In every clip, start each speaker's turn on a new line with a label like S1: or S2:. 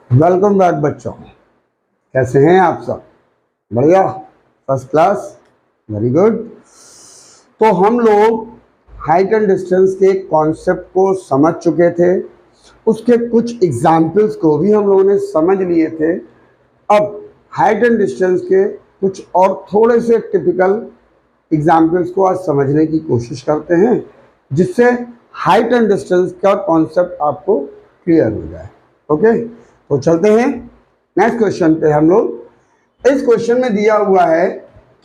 S1: Welcome back बच्चों। कैसे हैं आप सब? बढ़िया, फर्स्ट क्लास, वेरी गुड। तो हम लोग हाइट एंड डिस्टेंस के कॉन्सेप्ट को समझ चुके थे, उसके कुछ एग्जाम्पल्स को भी हम लोगों ने समझ लिए थे। अब हाइट एंड डिस्टेंस के कुछ और थोड़े से टिपिकल एग्जाम्पल्स को आज समझने की कोशिश करते हैं, जिससे हाइट एंड डिस्टेंस का कॉन्सेप्ट आपको क्लियर हो जाए। ओके, तो चलते हैं नेक्स्ट क्वेश्चन पे। हम लोग इस क्वेश्चन में दिया हुआ है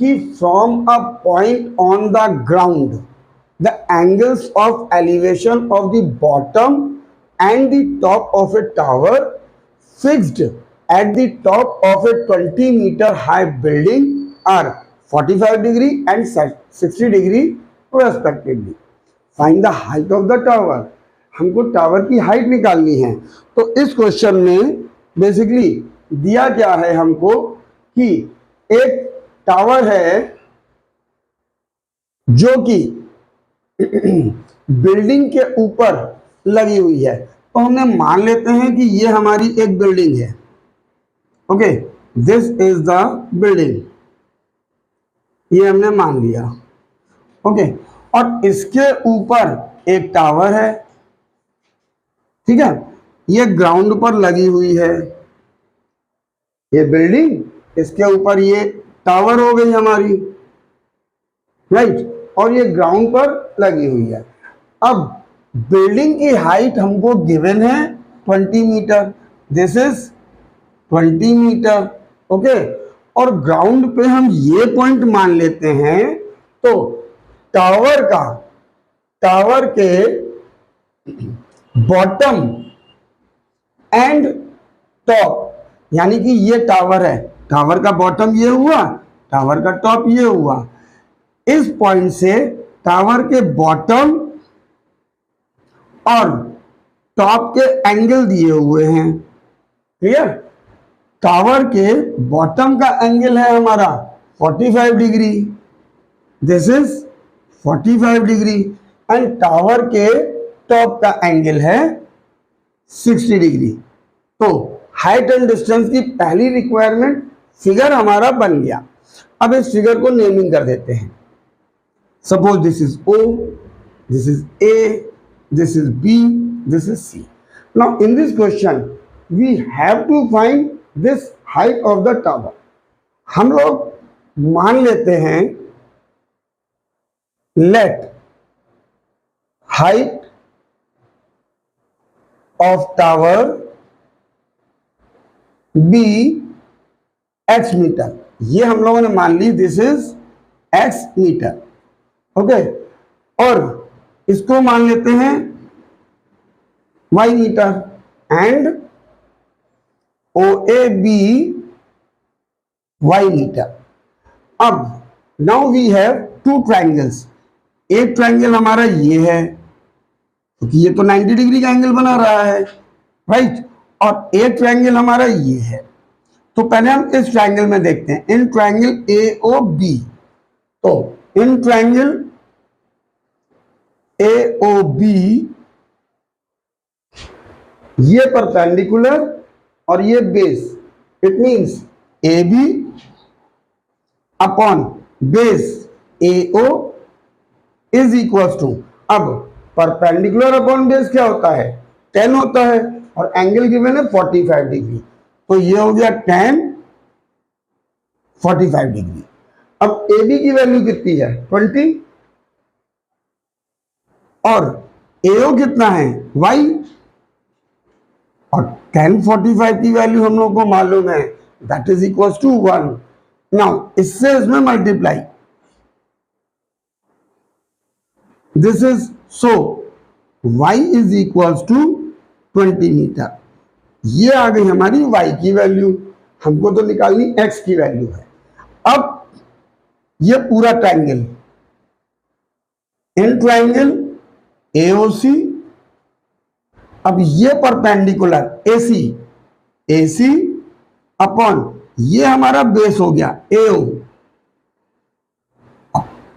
S1: कि from a point on the ground the angles of elevation of the bottom and the top of a tower fixed at the top of a 20 metre high building are 45 degree and 60 degree respectively. Find the height of the tower. हमको tower की height निकालनी है। तो इस question में basically दिया क्या है हमको कि एक टावर है जो कि बिल्डिंग के ऊपर लगी हुई है। तो हमने मान लेते हैं कि ये हमारी एक बिल्डिंग है। Okay, this is the building, ये हमने मान लिया। ओके, और इसके ऊपर एक टावर है। ठीक है, ये ग्राउंड पर लगी हुई है ये बिल्डिंग, इसके ऊपर ये टावर हो गई हमारी, राइट, और ये ग्राउंड पर लगी हुई है। अब बिल्डिंग की हाइट हमको गिवन है 20 metre, this is 20 metre. Okay, और ग्राउंड पे हम ये पॉइंट मान लेते हैं। तो टावर के बॉटम एंड टॉप, यानी कि ये टावर है, टावर का बॉटम ये हुआ, टावर का टॉप ये हुआ। इस पॉइंट से टावर के बॉटम और टॉप के एंगल दिए हुए हैं। क्लियर? टावर के बॉटम का एंगल है हमारा 45 degree, this is 45 degree, and tower के टॉप का एंगल है 60 डिग्री। तो हाइट एंड डिस्टेंस की पहली रिक्वायरमेंट फिगर हमारा बन गया। अब इस फिगर को नेमिंग कर देते हैं। Suppose this is O, this is A, this is B, this is C। Now in this question we have to find this height of the tower. हम लोग मान लेते हैं let height of tower be x metre. ये हम लोगों ने मान ली, this is x metre. Okay, और इसको मान लेते हैं y metre and OAB y metre. अब now we have two triangles. एक ट्राइंगल हमारा ये है, क्योंकि ये तो 90 डिग्री का एंगल बना रहा है, राइट, और एक ट्राइंगल हमारा ये है। तो पहले हम इस ट्राइंगल में देखते हैं, इन ट्राइंगल AOB। तो इन ट्राइंगल AOB ये परपेंडिकुलर और ये base, it means AB upon base AO is equal to, अब परपेंडिकुलर अपॉन बेस क्या होता है? 10 होता है, और एंगल गिवन है 45 डिग्री। तो ये हो गया 10 45 डिग्री। अब AB की वैल्यू कितनी है? 20, और AO कितना है? Y, और 10 45 की वैल्यू हम लोग को मालूम है, that is equal to 1। Now इससे इसमें multiply, this is so y is equal to 20 metre. ये आ गई हमारी y की वैल्यू। हमको तो निकालनी x की वैल्यू है। अब ये पूरा ट्राइंगल, इन ट्राइंगल AOC, अब ये परपेंडिकुलर AC अपॉन ये हमारा बेस हो गया AO।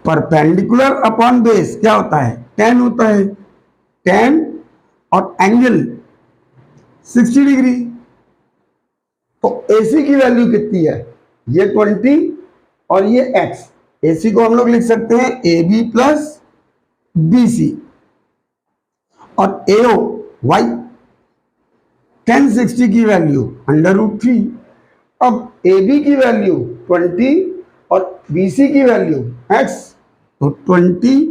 S1: परपेंडिकुलर अपॉन बेस क्या होता है? 10 होता है, 10 और एंगल 60 डिग्री। तो AC की वैल्यू कितनी है, ये 20 और ये x। AC को हम लोग लिख सकते हैं AB प्लस BC और AO y 1060 की वैल्यू √3। अब AB की वैल्यू 20 और BC की वैल्यू x, तो 20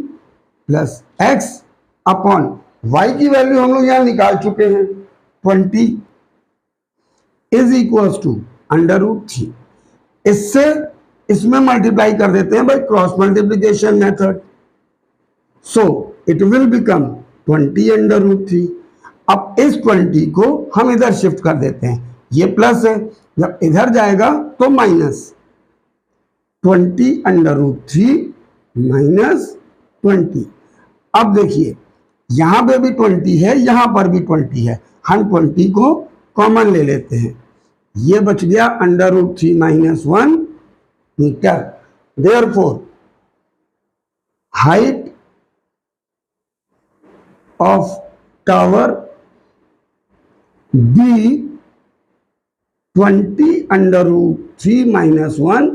S1: प्लस x अपॉन y की वैल्यू हम लोग यहां निकाल चुके हैं 20 इज इक्वल्स टू √3। इससे इसमें मल्टीप्लाई कर देते हैं by cross multiplication method, so it will become 20 √3। अब इस 20 को हम इधर शिफ्ट कर देते हैं, ये प्लस है, जब इधर जाएगा तो माइनस, 20 √3 माइनस 20। अब देखिए यहां पे भी 20 है, यहां पर भी 20 है, हम 20 को कॉमन ले लेते हैं, ये बच गया √3 minus 1 metre. Therefore height of tower be 20 √3 minus 1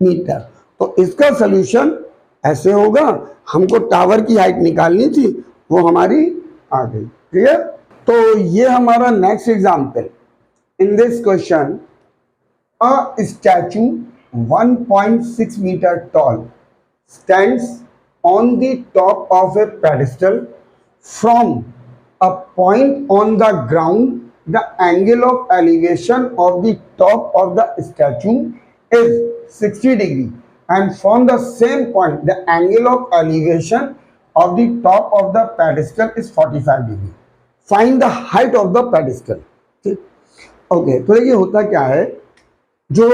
S1: metre. तो इसका सॉल्यूशन ऐसे होगा, हमको टावर की हाइट निकालनी थी, वो हमारी आ गई। क्लियर? तो ये हमारा next example. In this question a statue 1.6 meter tall stands on the top of a pedestal. From a point on the ground, the angle of elevation of the top of the statue is 60 degree, and from the same point the angle of elevation of the top of the pedestal is 45 degree. Find the height of the pedestal. Okay, तो ये होता क्या है, जो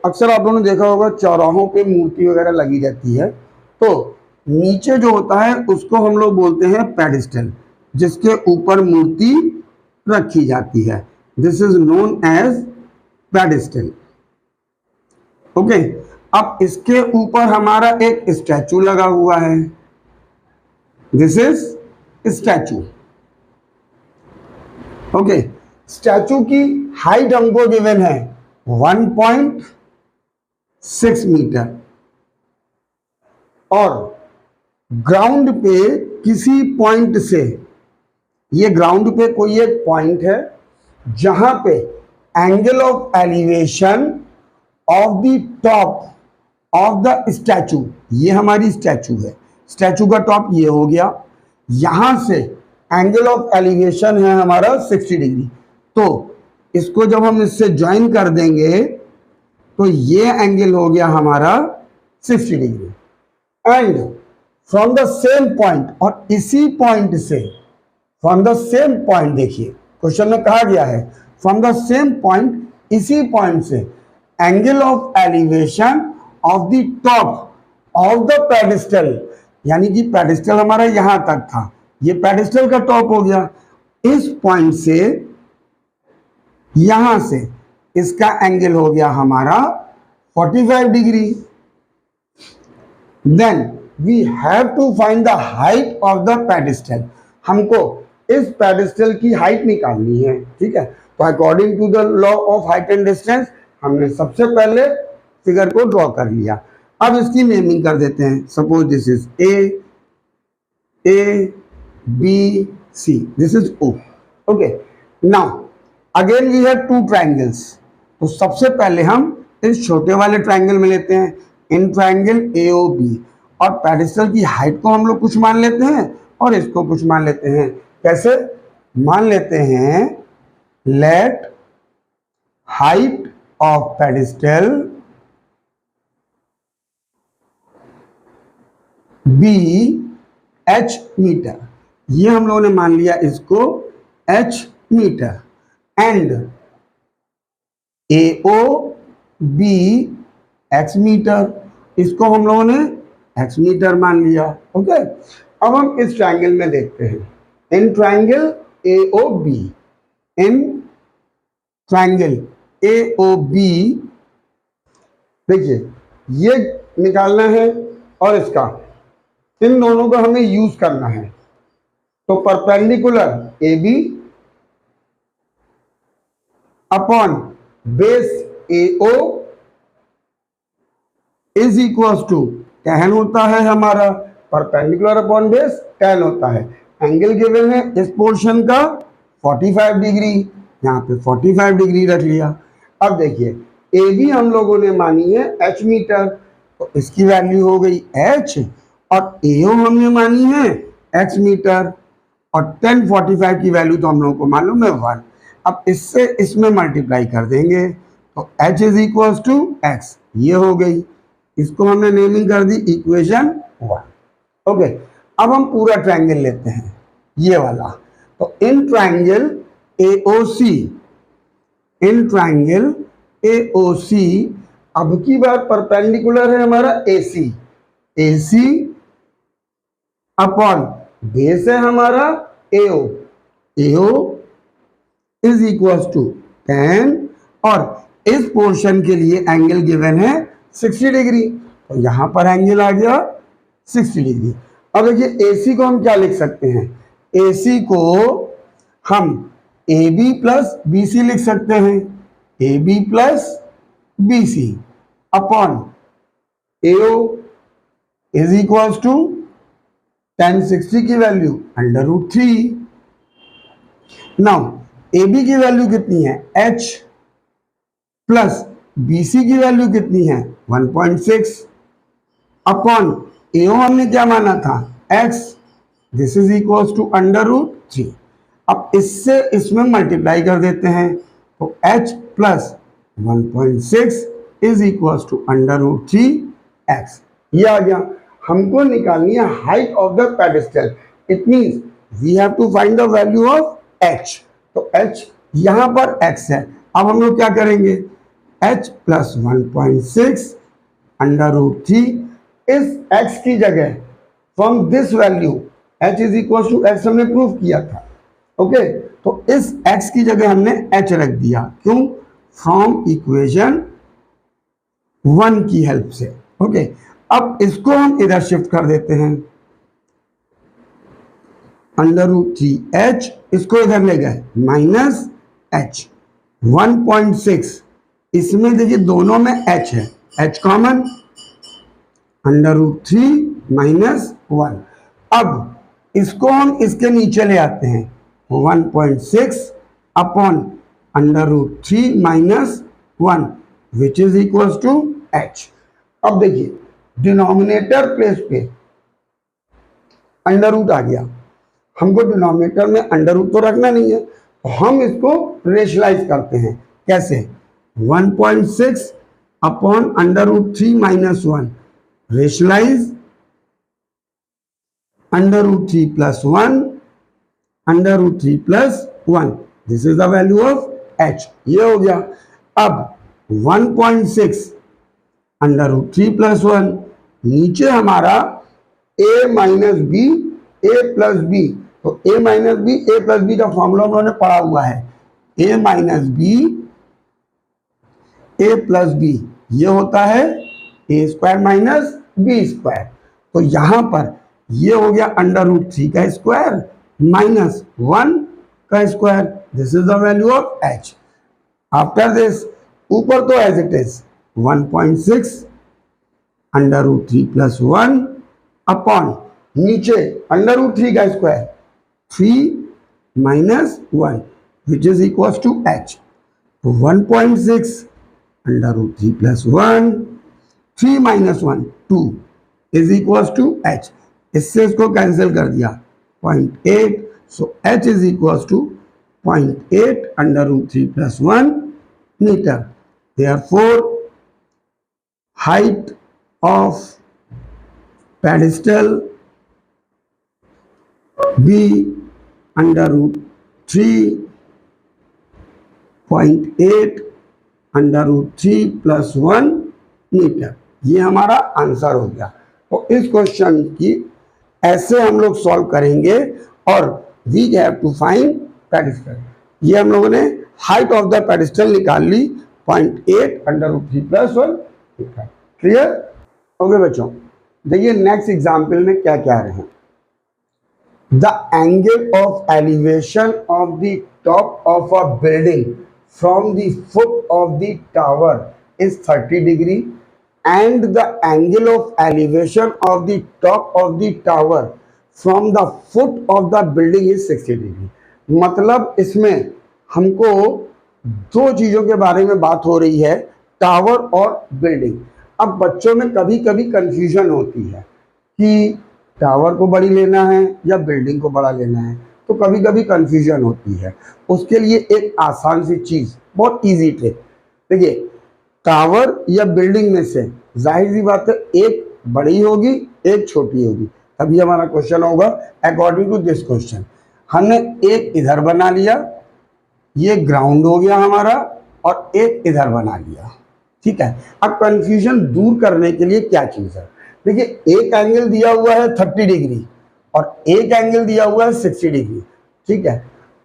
S1: अक्सर आप लोगों ने देखा होगा चौराहों पे मूर्ति वगैरह लगी रहती है, तो नीचे जो होता है उसको हम लोग बोलते हैं पेडिस्टल, जिसके ऊपर मूर्ति रखी जाती है। This is known as pedestal. Okay, अब इसके ऊपर हमारा एक स्टैचू लगा हुआ है, this is statue. Okay, statue की हाइट हमको गिवन है 1.6 मीटर, और ग्राउंड पे किसी पॉइंट से, ये ग्राउंड पे कोई एक पॉइंट है जहां पे angle of elevation of the top of the statue, ये हमारी स्टैचू है, स्टैचू का टॉप ये हो गया, यहां से एंगल ऑफ एलिवेशन है हमारा 60 डिग्री। तो इसको जब हम इससे ज्वाइन कर देंगे तो ये एंगल हो गया हमारा 60 degree. And from the same point, और इसी पॉइंट से, फ्रॉम द सेम पॉइंट, देखिए क्वेश्चन में कहा गया है फ्रॉम द सेम पॉइंट, इसी पॉइंट से angle of elevation of the top of the pedestal, यानी कि पेडिस्टल हमारा यहां तक था, ये पेडिस्टल का टॉप हो गया, इस पॉइंट से यहां से इसका एंगल हो गया हमारा 45 degree. Then we have to find the height of the pedestal, हमको इस पेडिस्टल की हाइट निकालनी है। ठीक है, तो according to the law of height and distance हमने सबसे पहले फिगर को ड्रॉ कर लिया। अब इसकी नेमिंग कर देते हैं, suppose this is A B C, this is O. Okay, now again we have two triangles, तो सबसे पहले हम इस छोटे वाले ट्राइंगल में लेते हैं इन ट्राइंगल AOB, और पेडिस्टल की हाइट को हम लोग कुछ मान लेते हैं और इसको कुछ मान लेते हैं। कैसे मान लेते हैं? Let height of pedestal be h metre, ये हम लोगों ने मान लिया इसको h metre, and AOB x metre, इसको हम लोगों ने x मीटर मान लिया। ओके, अब हम इस ट्राइंगल में देखते हैं, इन ट्राइंगल AOB, इन ट्राइंगल AOB, देखिए ये निकालना है और इसका, इन दोनों को हमें यूज करना है। तो perpendicular AB upon base AO is equal to tan होता है हमारा, परपेंडिकुलर अपॉन बेस tan होता है। एंगल गिवन है इस पोर्शन का 45 डिग्री, यहाँ पे 45 डिग्री रख लिया। अब देखिए AB हम लोगों ने मानी है h मीटर, तो इसकी वैल्यू हो गई h, और AO हमने मानी है x मीटर, और tan 45 की वैल्यू तो हम लोगों को मालूम है 1। अब इससे इसमें मल्टीप्लाई कर देंगे तो h is equal to x, ये हो गई। इसको हमने नेमिंग कर दी इक्वेशन 1। ओके, अब हम पूरा ट्रायंगल लेते हैं ये वाला। तो in triangle AOC, in triangle AOC अब की बार परपेंडिकुलर है हमारा AC, AC अपॉन बेस है हमारा AO, AO is equal to tan, और इस पोर्शन के लिए एंगल गिवन है 60 डिग्री, तो यहां पर एंगल आ गया 60 डिग्री। अब देखिए AC को हम क्या लिख सकते हैं, AC को हम AB प्लस BC लिख सकते हैं, AB plus BC upon AO is equal to tan 60 की वैल्यू √3। नाउ AB की वैल्यू कितनी है h, प्लस BC की वैल्यू कितनी है 1.6 अपॉन AO हमने क्या माना था x, this is equal to √3। अब इससे इसमें मल्टीप्लाई कर देते हैं तो h plus 1.6 is equal to √3x, ये आ गया। हमको निकालनी है height of the pedestal, it means we have to find the value of h। तो h यहां पर x है, अब हम लोग क्या करेंगे, h प्लस 1.6 √3 इस x की जगह from this value h is equal to x हमने प्रूव किया था। ओके, तो इस x की जगह हमने h रख दिया, क्यों, फ्रॉम इक्वेशन 1 की हेल्प से। ओके, अब इसको हम इधर शिफ्ट कर देते हैं, √3h, इसको इधर ले गए माइनस h, 1.6, इसमें देखिए दोनों में h है, h कॉमन, √3 माइनस 1। अब इसको हम इसके नीचे ले आते हैं, 1.6 upon √3 minus 1 which is equal to h। अब देखिए डिनोमिनेटर प्लेस पे √ आ गया, हमको डिनोमिनेटर में √ तो रखना नहीं है, तो हम इसको रेशनलाइज करते हैं, कैसे, 1.6 upon √3 minus 1, rationalise √3 plus 1, √3 plus 1, this is the value of h, ये हो गया। अब 1.6 √3 प्लस 1, नीचे हमारा a minus B a plus B, तो a minus B a plus B का फॉर्मूला उन्होंने पढ़ा हुआ है, a minus B a plus B, ये होता है a square minus B square. तो यहां पर ये हो गया √3 का स्क्वायर माइनस 1 का square, this is the value of h। After this ऊपर तो as it is 1.6 √3 plus 1 upon नीचे √3 का square 3 minus 1 which is equal to h। तो 1.6 √3 plus 1, 3 minus 1 2 is equal to h। इससे इसको कैंसिल कर दिया 0.8, so h is equal to 0.8 √3 plus 1 metre. Therefore, height of pedestal be √3.8 √3 plus 1 metre, ये हमारा answer हो गया। तो इस क्वेश्चन की ऐसे हम लोग सॉल्व करेंगे, और we have to find pedestal. ये हम लोगों ने हाइट ऑफ द पेडिस्टल निकाल ली 0.8 √3 प्लस 1 मीटर। क्लियर? ओके बच्चों, देखिए नेक्स्ट एग्जाम्पल में क्या क्या रहे हैं। The angle of elevation of the top of a building from the foot of the tower is 30 degree and the angle of elevation of the top of the tower from the foot of the building is 60 degree। मतलब इसमें हमको दो चीजों के बारे में बात हो रही है, टावर और बिल्डिंग। अब बच्चों में कभी कभी कंफ्यूजन होती है कि टावर को बड़ी लेना है या बिल्डिंग को बड़ा लेना है, तो कभी कभी कंफ्यूजन होती है। उसके लिए एक आसान सी चीज, बहुत इजी ट्रिक। देखिए, टावर या बिल्डिंग में से जाहिर सी बात है एक बड़ी होगी एक छोटी होगी। अभी हमारा क्वेश्चन होगा अकॉर्डिंग टू दिस क्वेश्चन। हमने एक इधर बना लिया, ये ग्राउंड हो गया हमारा, और एक इधर बना लिया, ठीक है। अब कंफ्यूजन दूर करने के लिए क्या चीज है, देखिए एक एंगल दिया हुआ है 30 डिग्री और एक एंगल दिया हुआ है 60 डिग्री, ठीक है।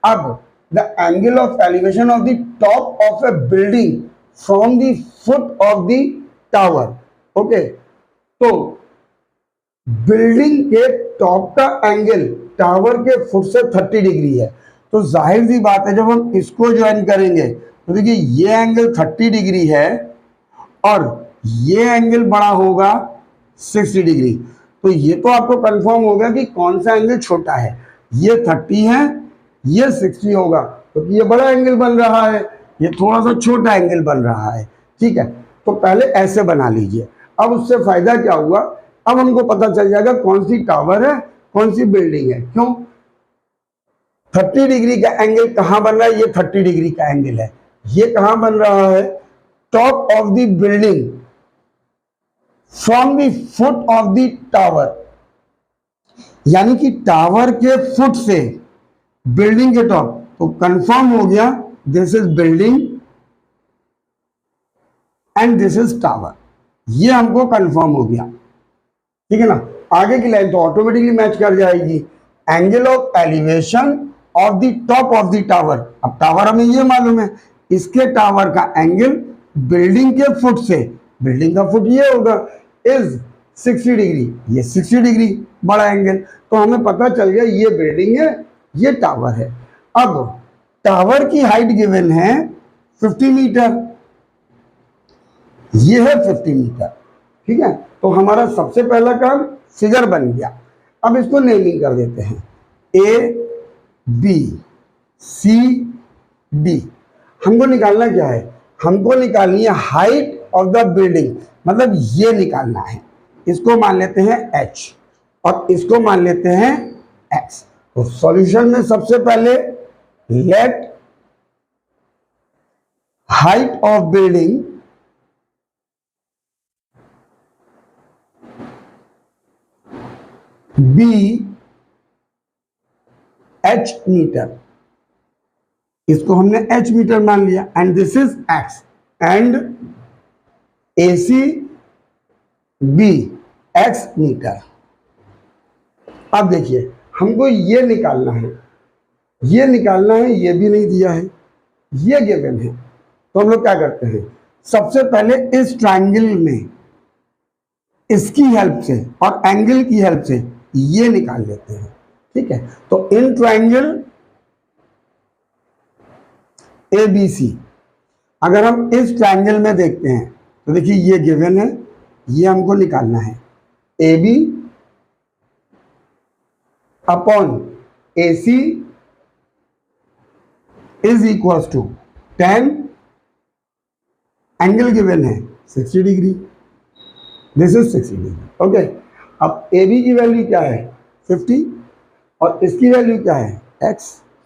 S1: अब the angle of elevation of the top of A building from the foot of the tower, okay. तो बिल्डिंग के टॉप का एंगल टावर के फुट से 30 डिग्री है, तो जाहिर सी बात है जब हम इसको ज्वाइन करेंगे तो देखिए ये एंगल 30 डिग्री है और ये एंगल बड़ा होगा 60 डिग्री। तो ये तो आपको कंफर्म हो गया कि कौन सा एंगल छोटा है, ये 30 है ये 60 होगा, तो ये बड़ा एंगल बन रहा है, ये थोड़ा सा छोटा एंगल बन रहा है, ठीक है। तो पहले ऐसे बना लीजिए। अब उससे फायदा क्या हुआ, अब हमको पता चल जाएगा कौन सी टावर है कौन सी बिल्डिंग है। क्यों, 30 डिग्री का एंगल कहां बन रहा है, ये 30 डिग्री का एंगल है, ये कहां बन रहा है, top of the building from the foot of the tower, यानी कि टावर के फुट से बिल्डिंग के टॉप। तो कंफर्म हो गया this is building and this is tower, ये हमको कंफर्म हो गया, ठीक है ना। आगे की लाइन तो ऑटोमेटिकली मैच कर जाएगी। Angle of elevation of the top of the tower, अब टावर हमें ये मालूम है, इसके टावर का एंगल बिल्डिंग के फुट से, बिल्डिंग का फुट ये होगा, इज 60 डिग्री, ये 60 डिग्री बड़ा एंगल। तो हमें पता चल गया ये बिल्डिंग है ये टावर है। अब टावर की हाइट गिवन है 50 मीटर, ये है 50 मीटर, ठीक है। तो हमारा सबसे पहला काम फिगर बन गया। अब इसको नेमिंग कर देते हैं, ए बी सी डी। हमको निकालना क्या है, हमको निकालनी है हाइट ऑफ द बिल्डिंग, मतलब ये निकालना है। इसको मान लेते हैं h और इसको मान लेते हैं x। तो सॉल्यूशन में सबसे पहले let height of building be h metre, इसको हमने h मीटर मान लिया, and this is x, and AC be x metre. अब देखिए हमको ये निकालना है, ये निकालना है, ये भी नहीं दिया है, ये गिवन है। तो हम लोग क्या करते हैं, सबसे पहले इस ट्रायंगल में इसकी हेल्प से और एंगल की हेल्प से ये निकाल लेते हैं, ठीक है। तो इन ट्रायंगल ABC, अगर हम इस ट्रायंगल में देखते हैं तो देखिए ये गिवन है, ये हमको निकालना है, AB upon AC is equal to 10, angle given है 60 degree, this is 60 degree, okay. अब AB की वैल्यू क्या है 50 और इसकी वैल्यू क्या है x,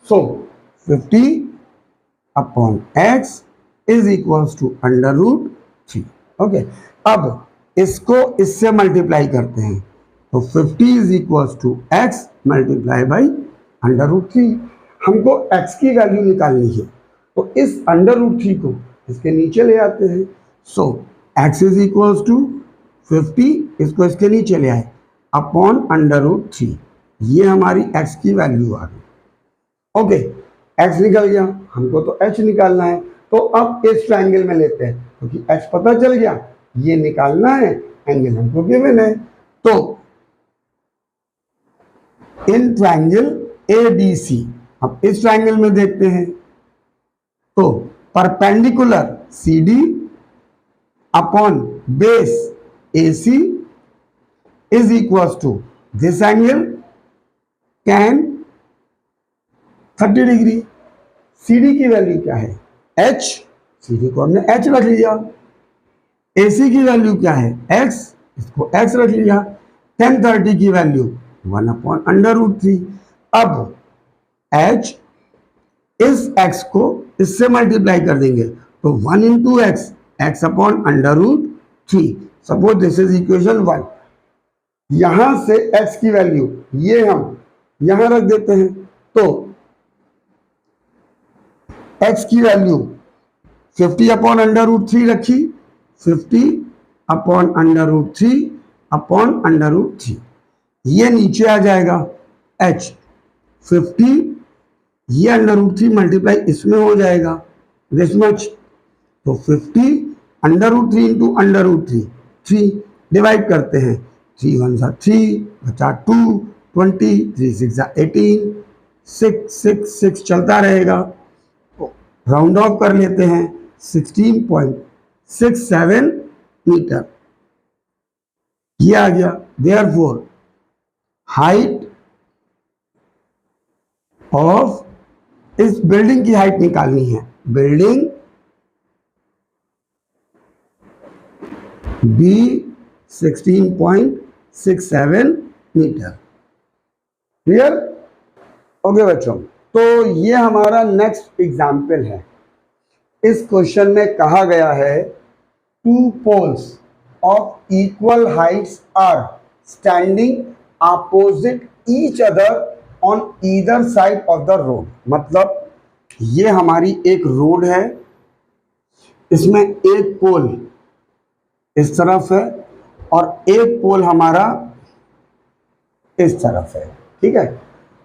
S1: so 50 upon x is equal to √3, okay. अब इसको इससे मल्टीप्लाई करते हैं तो 50 is equal to x multiply by √3। हमको x की वैल्यू निकालनी है, तो इस √3 को इसके नीचे ले आते हैं। सो x इज इक्वल टू 50, इसको इसके नीचे ले आए, अपॉन √3, ये हमारी x की वैल्यू आ गई, ओके। x निकल गया, हमको तो h निकालना है, तो अब इस ट्रायंगल में लेते हैं क्योंकि h पता चल गया, ये निकालना है, एंगल हमको गिवन है। तो इन ट्रायंगल ADC, अब इस ट्रायंगल में देखते हैं तो perpendicular C D upon base A C is equal to this angle tan 30 degree. C D की वैल्यू क्या है h, सी डी को हमने h रख लिया। ए सी की वैल्यू क्या है x, इसको x रख लिया। tan 30 की वैल्यू 1/√3। अब h इस x को इससे मल्टीप्लाई कर देंगे तो 1 into x, x/√3। Suppose this is equation 1। यहां से x की वैल्यू ये हम यहां रख देते हैं तो x की वैल्यू 50/√3 रखी, 50/√3/√3 ये नीचे आ जाएगा h 50, ये √3 मल्टीप्लाई इसमें हो जाएगा दिस मच, तो 50/√3 इंटू √3 3 डिवाइड करते हैं, 3 1 3 बचा 2 20 3 6 18 6 6 6 चलता रहेगा। राउंड ऑफ कर लेते हैं 16.67 मीटर ये आ गया। देयरफॉर हाइट ऑफ, इस बिल्डिंग की हाइट निकालनी है, building be 16.67 metre. Clear? Okay बच्चों, तो ये हमारा नेक्स्ट एग्जाम्पल है। इस क्वेश्चन में कहा गया है two poles of equal heights are standing opposite each other on either side of the road. मतलब ये हमारी एक रोड है, इसमें एक पोल इस तरफ है और एक पोल हमारा इस तरफ है, ठीक है,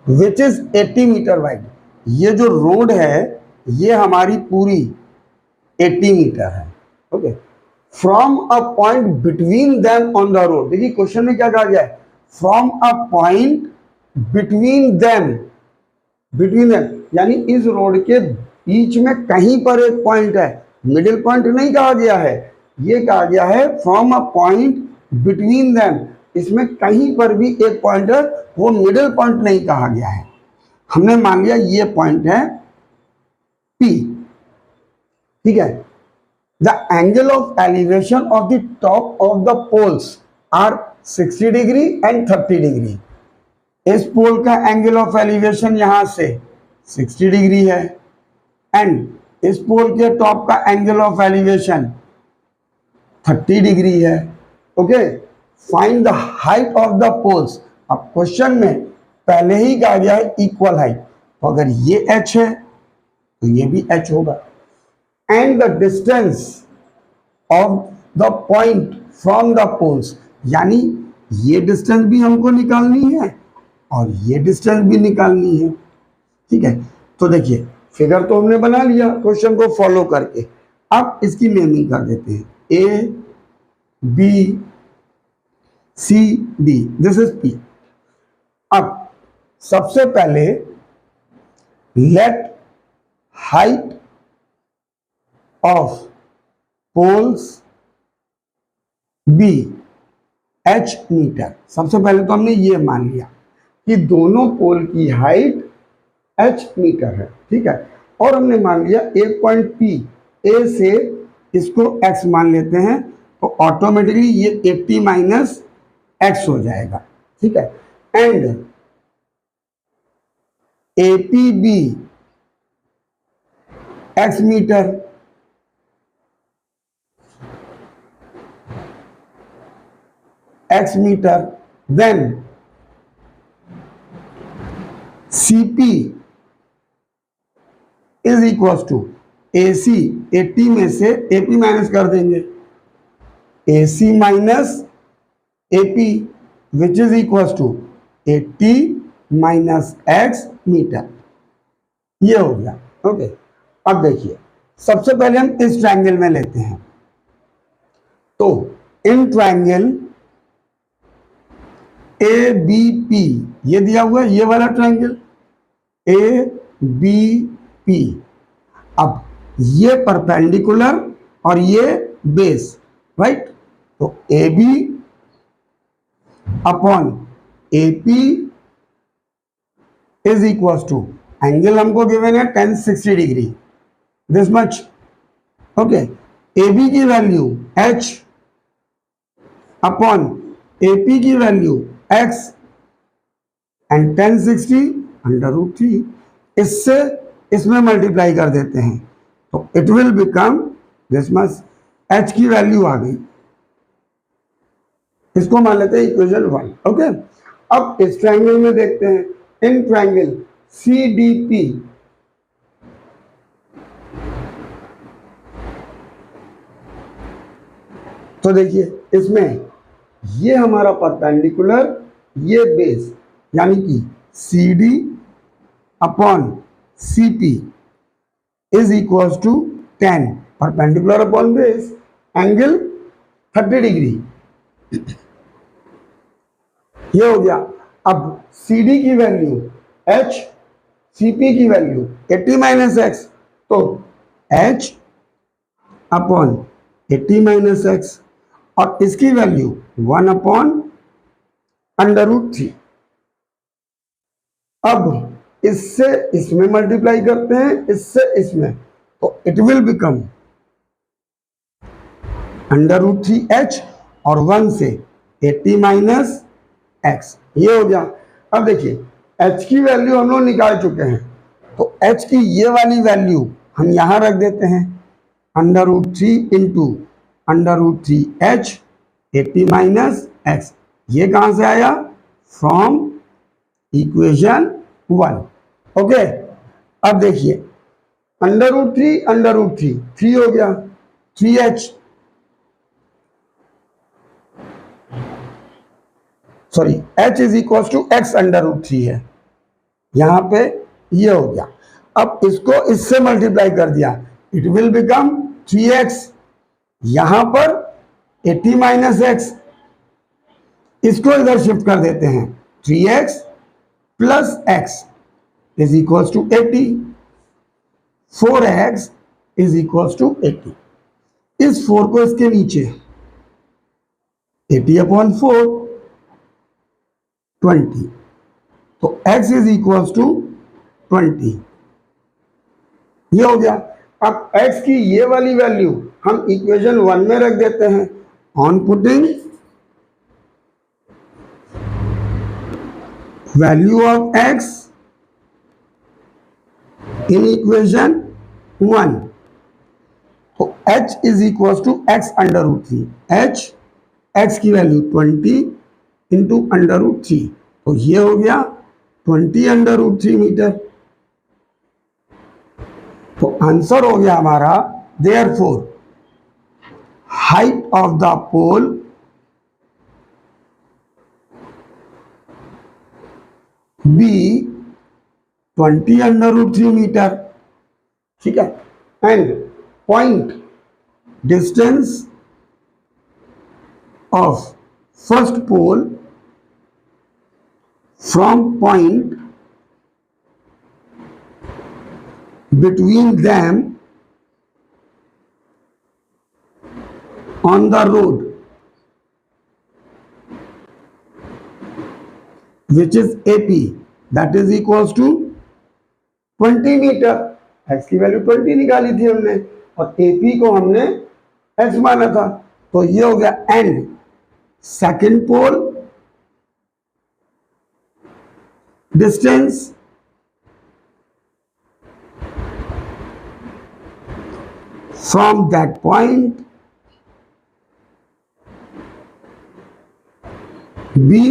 S1: विच इज 80 मीटर वाइड। ये जो रोड है ये हमारी पूरी 80 मीटर है। Okay, from a point between them on the road. देखिए क्वेश्चन में क्या कहा गया है, from a point between them, यानी इस रोड के बीच में कहीं पर एक पॉइंट है, मिडिल पॉइंट नहीं कहा गया है, ये कहा गया है from a point between them, इसमें कहीं पर भी एक पॉइंट है, वो मिडिल पॉइंट नहीं कहा गया है। हमने मान लिया ये पॉइंट है P, ठीक है। The angle of elevation of the top of the poles are 60 degree and 30 degree. इस पोल का एंगल ऑफ एलिवेशन यहां से 60 डिग्री है एंड इस पोल के टॉप का एंगल ऑफ एलिवेशन 30 डिग्री है। Okay, find the height of the poles. अब क्वेश्चन में पहले ही कहा गया है इक्वल हाइट, तो अगर ये h है तो ये भी h होगा। And the distance of the point from the poles, यानी ये डिस्टेंस भी हमको निकालनी है और ये डिस्टेंस भी निकालनी है, ठीक है। तो देखिए फिगर तो हमने बना लिया क्वेश्चन को फॉलो करके। अब इसकी नेमिंग कर देते हैं, A B C D, this is P. अब सबसे पहले let height of poles be h metre. सबसे पहले तो हमने ये मान लिया कि दोनों पोल की हाइट h मीटर है, ठीक है। और हमने मान लिया एक पॉइंट P, A से इसको x मान लेते हैं तो ऑटोमेटिकली ये 80 माइनस x हो जाएगा, ठीक है। And APB x metre, then CP is equal to AC, 80 में से AP माइनस कर देंगे, AC minus AP which is equal to 80 minus x metre, ये हो गया। ओके, अब देखिए सबसे पहले हम इस ट्रायंगल में लेते हैं, तो इन ट्रायंगल ABP ये दिया हुआ है, ये वाला ट्रायंगल ABP। अब ये परपेंडिकुलर और ये बेस, राइट। तो A B upon A P is equal to, angle हमको गिवन है 1060 degree, this much, okay. A B की value h upon A P की value x and 1060 under root 3, इससे इसमें मल्टीप्लाई कर देते हैं तो it will become this much, h की वैल्यू आ गई, इसको मान लेते हैं इक्वेशन 1, ओके। अब इस ट्रायंगल में देखते हैं, इन ट्रायंगल CDP, तो देखिए इसमें ये हमारा परपेंडिकुलर, ये बेस, यानी कि CD upon CP is equal to 10, perpendicular upon base, angle 30 degree, ये हो गया। अब CD की वैल्यू h, CP की वैल्यू 80 माइनस एक्स, तो h अपॉन 80 माइनस एक्स, और इसकी वैल्यू 1 अपॉन अंडर रूट 3। अब इससे इसमें मल्टीप्लाई करते हैं, इससे इसमें, तो it will become under root 3h और 1 से 80 माइनस एक्स, ये हो गया। अब देखिए h की वैल्यू हम लोग निकाल चुके हैं, तो h की ये वाली वैल्यू हम यहां रख देते हैं, under root 3 into under root 3h 80 minus X, ये कहां से आया, फ्रॉम इक्वेशन 1, ओके। अब देखिए अंडर रूट 3 हो गया 3h, sorry h is equal to X under root 3 है, यहां पे ये हो गया। अब इसको इससे मल्टीप्लाई कर दिया, इट विल बिकम 3x, यहां पर 80 माइनस एक्स, इसको इधर शिफ्ट कर देते हैं, 3x plus X is equal to 80, 4x is equal to 80, इस 4 को इसके नीचे 80 अपॉन 4 20, तो x इज इक्वल टू 20, ये हो गया। अब x की ये वाली वैल्यू हम इक्वेशन 1 में रख देते हैं, on putting value of x in equation 1, तो h is equal to x under root 3, h x की वैल्यू 20 इंटू अंडर रूट 3, तो ये हो गया 20 अंडर रूट 3 मीटर, तो आंसर हो गया हमारा, therefore height of the pole be 20 under root 3 metre, ठीक है, and point distance of first pole from point between them on the road which is AP, that is equals to 20 metre, x की value 20 निकाली थी हमने और AP को हमने x माना था, तो ये हो गया। And second pole distance from that point B,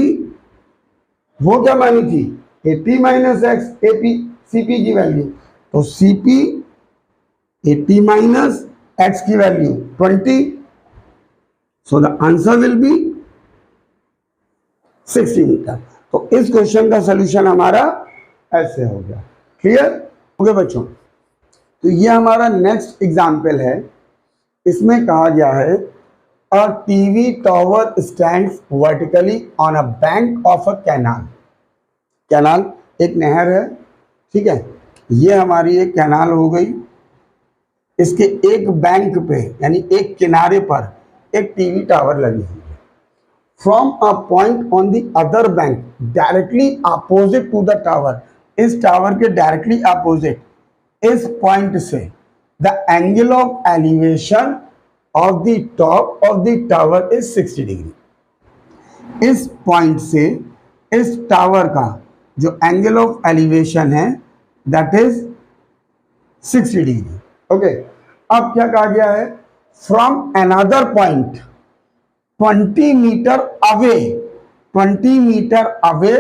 S1: वो क्या मानी थी, 80 माइनस एक्स, AP CP की वैल्यू, तो CP 80 माइनस एक्स की value 20, so the answer will be 60 metre. तो इस क्वेश्चन का सॉल्यूशन हमारा ऐसे हो गया, क्लियर हो गया बच्चों। तो ये हमारा नेक्स्ट एग्जाम्पल है, इसमें कहा गया है a TV tower stands vertically on a bank of a canal, canal एक नहर है, ठीक है, ये हमारी एक कैनाल हो गई, इसके एक बैंक पे यानी एक किनारे पर एक टीवी टावर लगी हुई है। From a point on the other bank directly opposite to the tower, इस टावर के डायरेक्टली अपोजिट इस पॉइंट से the angle of elevation of the top of the tower is 60 degree. इस पॉइंट से इस टावर का जो एंगल ऑफ एलिवेशन है दैट इज 60 डिग्री। ओके, अब क्या कहा गया है, from another point 20 metre away, 20 metre away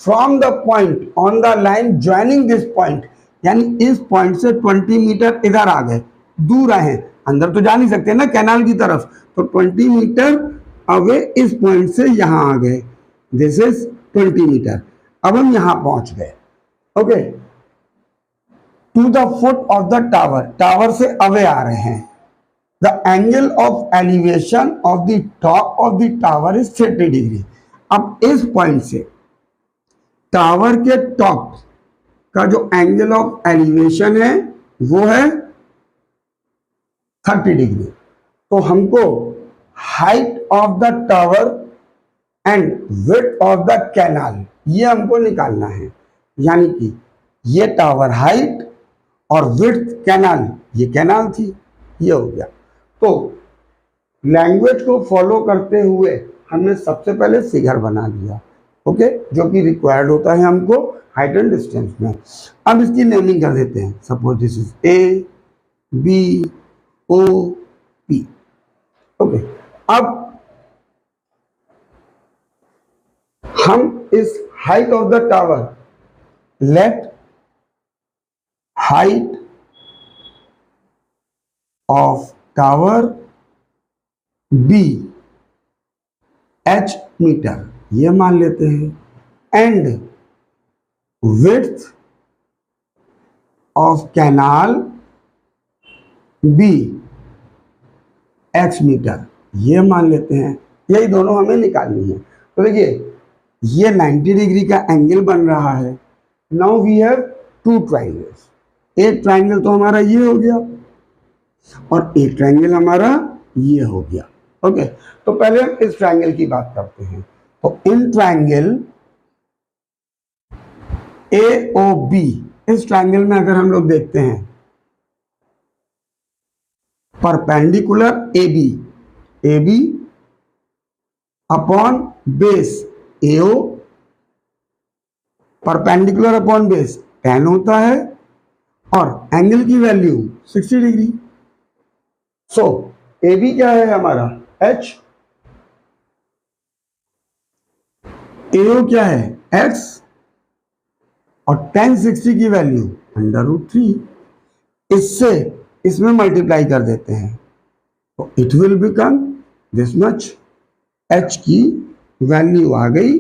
S1: from the point on the line joining this point, यानी इस पॉइंट से 20 मीटर इधर आ गए, दूर आए, अंदर तो जा नहीं सकते ना कैनाल की तरफ, तो 20 मीटर अवे इस पॉइंट से यहां आ गए, दिस इज 20 मीटर। अब हम यहां पहुंच गए। Okay, to the foot of the tower, tower से अवे आ रहे हैं। The angle of elevation of the top of the tower is 30 degree. अब इस पॉइंट से टावर के टॉप का जो एंगल ऑफ एलिवेशन है वो है 30 डिग्री। तो हमको height of the tower and width of the canal ये हमको निकालना है, यानी कि ये टावर हाइट और विड्थ कैनाल, ये कैनाल थी, ये हो गया। तो लैंग्वेज को फॉलो करते हुए हमने सबसे पहले फिगर बना लिया, ओके, जो कि रिक्वायर्ड होता है हमको हाइट एंड डिस्टेंस में। अब इसकी नेमिंग कर देते हैं, suppose this is A B O P. Okay, अब हम इस height of the tower, let height of tower be h metre, ये मान लेते हैं, and width of canal be x metre, ये मान लेते हैं। यही दोनों हमें निकालनी है। तो देखिए ये 90 डिग्री का एंगल बन रहा है। Now we have two triangles, एक ट्राइंगल तो हमारा ये हो गया और एक ट्राइंगल हमारा ये हो गया। ओके, तो पहले हम इस ट्राइंगल की बात करते हैं। तो in triangle A O B, इस ट्राइंगल में अगर हम लोग देखते हैं perpendicular A B upon base AO, perpendicular upon base 10 होता है और एंगल की वैल्यू 60 डिग्री। सो AB क्या है हमारा H, AO क्या है X और tan 60 की वैल्यू √3। इससे इसमें मल्टीप्लाई कर देते हैं तो it will become this much. H की वैल्यू आ गई,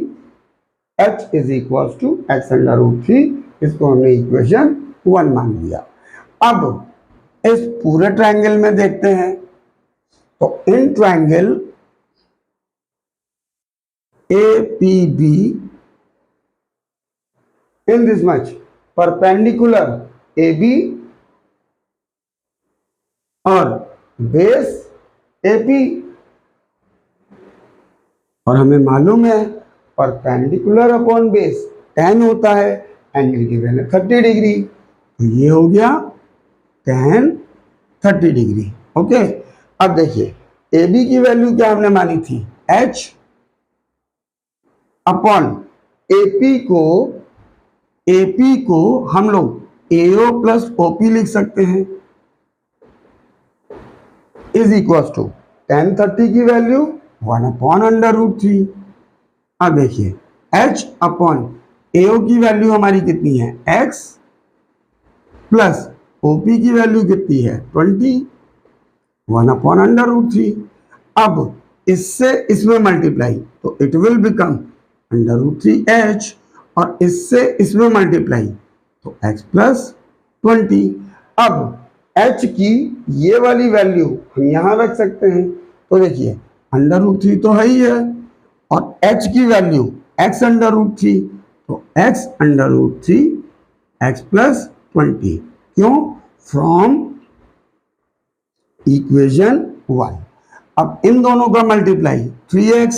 S1: H is equal to X √3। इसको हमने इक्वेशन 1 मान लिया। अब इस पूरे ट्रायंगल में देखते हैं तो in triangle APB in this much perpendicular AB और बेस AP, और हमें मालूम है परपेंडिकुलर अपॉन बेस 10 होता है, एंगल की वैल्यू 30 डिग्री, तो ये हो गया tan 30 डिग्री। ओके, अब देखिए AB की वैल्यू क्या हमने मानी थी H अपॉन AP को हम लोग AO प्लस OP लिख सकते हैं, इज इक्वल टू tan 30 की वैल्यू 1 अपॉन √3। अब देखिए H अपॉन AO की वैल्यू हमारी कितनी है X प्लस OP की वैल्यू कितनी है 20, 1 अपॉन √3। अब इससे इसमें मल्टीप्लाई तो इट विल बिकम √3H और इससे इसमें मल्टीप्लाई तो X प्लस 20। अब H की ये वाली वैल्यू हम यहां रख सकते हैं, तो देखिए √3 तो है ही है और H की वैल्यू X √3, तो X √3 X प्लस 20। क्यों? From equation 1। अब इन दोनों का मल्टीप्लाई 3x,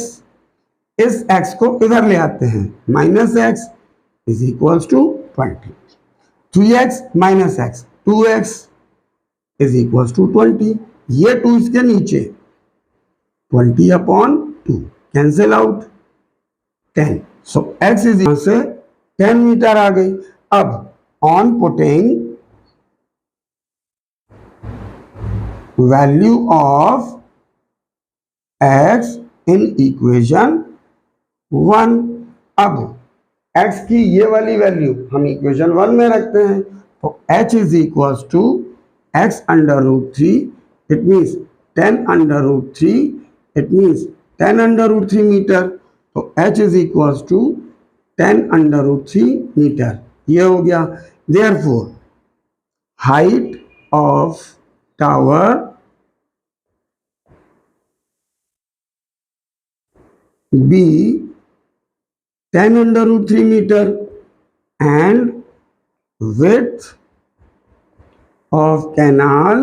S1: इस x को इधर ले आते हैं, minus x is equals to 20। 3x minus x 2x is equals to 20। ये 2 इसके नीचे, 20/2 cancel out 10। So x is यहां से 10 मीटर आ गई। अब on putting value of x in equation 1, अब x की ये वाली वैल्यू हम इक्वेशन 1 में रखते हैं, तो h is equals to x under root 3, it means 10 under root 3, it means 10 under root 3 metre. तो h is equals to 10 under root 3 metre, ये हो गया। Therefore height of tower be 10 under root 3 meter and width of canal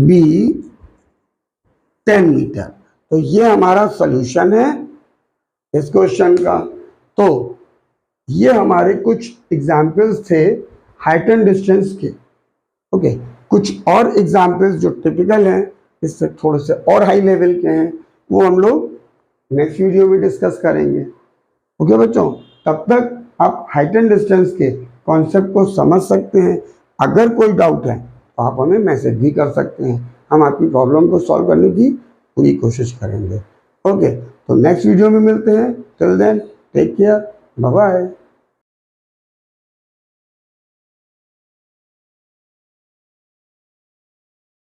S1: be 10 metre. तो ये हमारा solution है इस question का। तो ये हमारे कुछ एग्जाम्पल्स थे हाइट एंड डिस्टेंस के। ओके, कुछ और एग्जाम्पल्स जो टिपिकल हैं, इससे थोड़े से और हाई लेवल के हैं, वो हम लोग नेक्स्ट वीडियो में डिस्कस करेंगे। ओके बच्चों, तब तक आप हाइट एंड डिस्टेंस के कॉन्सेप्ट को समझ सकते हैं। अगर कोई डाउट है तो आप हमें मैसेज भी कर सकते हैं, हम आपकी प्रॉब्लम को सॉल्व करने की पूरी कोशिश करेंगे। ओके, तो नेक्स्ट वीडियो में मिलते हैं। Till then take care, bye bye.